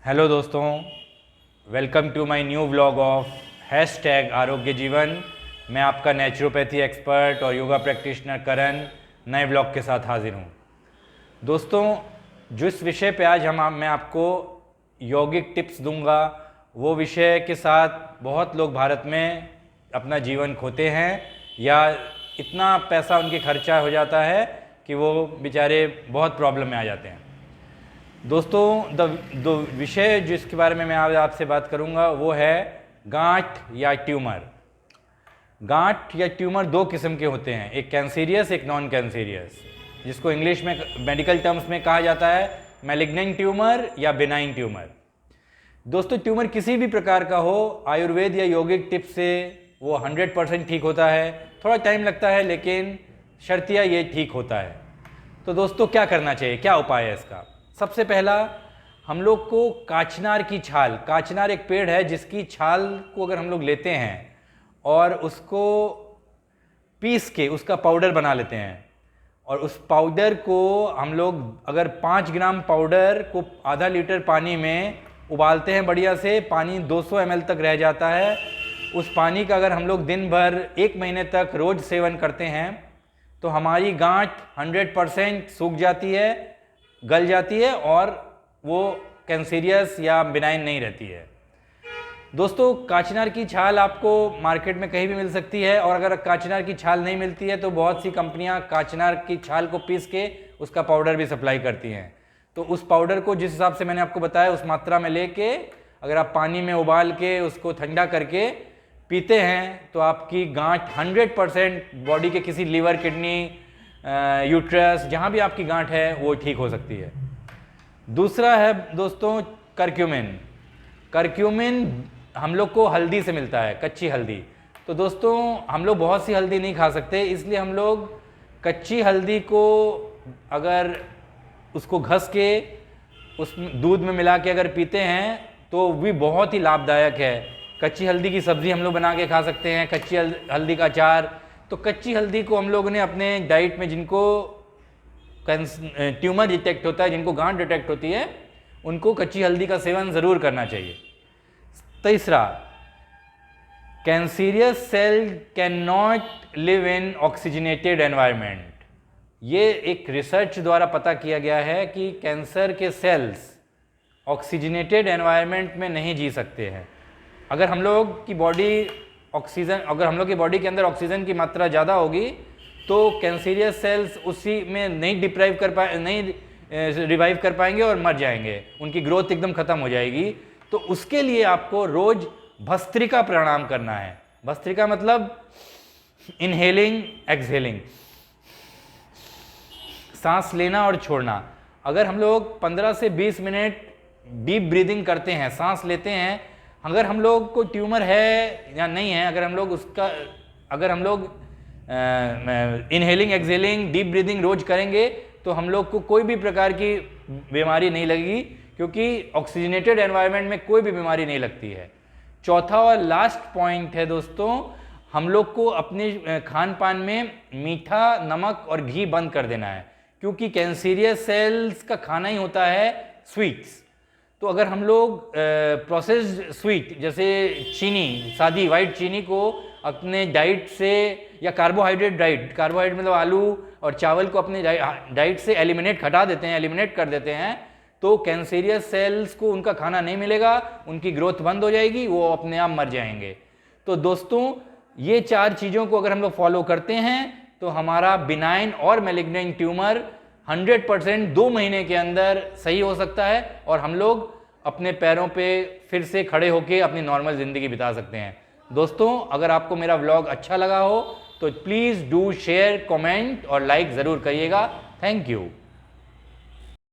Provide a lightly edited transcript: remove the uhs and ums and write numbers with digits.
Hello दोस्तों, welcome to my new vlog of hashtag Arogya Jeevan. मैं आपका नेचुरोपैथी एक्सपर्ट और योगा प्रैक्टिशनर करण नए व्लॉग के साथ हाजिर हूँ। दोस्तों, जिस विषय पे आज मैं आपको यौगिक टिप्स दूंगा, वो विषय के साथ बहुत लोग भारत में अपना जीवन खोते हैं या इतना पैसा उनके खर्चा हो जाता है कि वो बेचारे बहुत प्रॉब्लम में आ जाते हैं। दोस्तों, दो विषय जिसके बारे में मैं आज आपसे बात करूंगा वो है गांठ या ट्यूमर। गांठ या ट्यूमर दो किस्म के होते हैं, एक कैंसीरियस, एक नॉन कैंसीरियस, जिसको इंग्लिश में मेडिकल टर्म्स में कहा जाता है मैलिग्नेंट ट्यूमर या बिनाइन ट्यूमर। दोस्तों, ट्यूमर किसी भी प्रकार का हो, आयुर्वेद या यौगिक टिप से वो 100% ठीक होता है। थोड़ा टाइम लगता है लेकिन शर्तिया ये ठीक होता है। तो दोस्तों, क्या करना चाहिए, क्या उपाय है इसका? सबसे पहला, हम लोग को काचनार की छाल, काचनार एक पेड़ है जिसकी छाल को अगर हम लोग लेते हैं और उसको पीस के उसका पाउडर बना लेते हैं और उस पाउडर को हम लोग अगर 5 ग्राम पाउडर को आधा लीटर पानी में उबालते हैं, बढ़िया से पानी 200 ml तक रह जाता है, उस पानी का अगर हम लोग दिन भर 1 महीने तक रोज सेवन करते हैं तो हमारी गांठ 100% सूख जाती है, गल जाती है और वो कैंसीरियस या बिनाइन नहीं रहती है। दोस्तों, काचनार की छाल आपको मार्केट में कहीं भी मिल सकती है और अगर काचनार की छाल नहीं मिलती है तो बहुत सी कंपनियां काचनार की छाल को पीस के उसका पाउडर भी सप्लाई करती हैं। तो उस पाउडर को जिस हिसाब से मैंने आपको बताया उस मात्रा में लेके अगर आप पानी में उबाल के उसको ठंडा करके पीते हैं तो आपकी गांठ 100% बॉडी के किसी लीवर, किडनी, यूट्रस, जहाँ भी आपकी गांठ है वो ठीक हो सकती है। दूसरा है दोस्तों करक्यूमिन। करक्यूमिन हम लोग को हल्दी से मिलता है, कच्ची हल्दी। तो दोस्तों, हम लोग बहुत सी हल्दी नहीं खा सकते, इसलिए हम लोग कच्ची हल्दी को अगर उसको घस के उस दूध में मिला के अगर पीते हैं तो भी बहुत ही लाभदायक है। कच्ची हल्दी की सब्ज़ी हम लोग बना के खा सकते हैं, कच्ची हल्दी का अचार। तो कच्ची हल्दी को हम लोगों ने अपने डाइट में, जिनको ट्यूमर डिटेक्ट होता है, जिनको गांठ डिटेक्ट होती है, उनको कच्ची हल्दी का सेवन ज़रूर करना चाहिए। तीसरा, cancerous cell can not live in oxygenated environment. ये एक रिसर्च द्वारा पता किया गया है कि कैंसर के सेल्स ऑक्सीजनेटेड एनवायरनमेंट में नहीं जी सकते हैं। अगर हम लोग की बॉडी के अंदर ऑक्सीजन की मात्रा ज़्यादा होगी तो कैंसीरियस सेल्स उसी में नहीं रिवाइव कर पाएंगे और मर जाएंगे, उनकी ग्रोथ एकदम खत्म हो जाएगी। तो उसके लिए आपको रोज भस्त्रिका प्राणायाम करना है। भस्त्रिका मतलब इनहेलिंग, एक्सहेलिंग, सांस लेना और छोड़ना। अगर हम लोग 15 से 20 मिनट डीप ब्रीदिंग करते हैं, सांस लेते हैं, अगर हम लोग को ट्यूमर है या नहीं है, अगर हम लोग इनहेलिंग, एक्सहेलिंग, डीप ब्रीदिंग रोज करेंगे तो हम लोग को कोई भी प्रकार की बीमारी नहीं लगेगी, क्योंकि ऑक्सीजनेटेड एनवायरनमेंट में कोई भी बीमारी नहीं लगती है। चौथा और लास्ट पॉइंट है दोस्तों, हम लोग को अपने खान पान में मीठा, नमक और घी बंद कर देना है, क्योंकि कैंसीरियस सेल्स का खाना ही होता है स्वीट्स। तो अगर हम लोग प्रोसेस्ड स्वीट जैसे चीनी, सादी वाइट चीनी को अपने डाइट से, या कार्बोहाइड्रेट मतलब आलू और चावल को अपने डाइट से एलिमिनेट कर देते हैं, तो कैंसीरियस सेल्स को उनका खाना नहीं मिलेगा, उनकी ग्रोथ बंद हो जाएगी, वो अपने आप मर जाएंगे। तो दोस्तों, ये 4 चीज़ों को अगर हम लोग फॉलो करते हैं तो हमारा बिनाइन और मैलिग्नेंट ट्यूमर 100% 2 महीने के अंदर सही हो सकता है और हम लोग अपने पैरों पे फिर से खड़े होकर अपनी नॉर्मल ज़िंदगी बिता सकते हैं। दोस्तों, अगर आपको मेरा व्लॉग अच्छा लगा हो तो प्लीज़ डू शेयर, कमेंट और लाइक ज़रूर करिएगा। Thank you.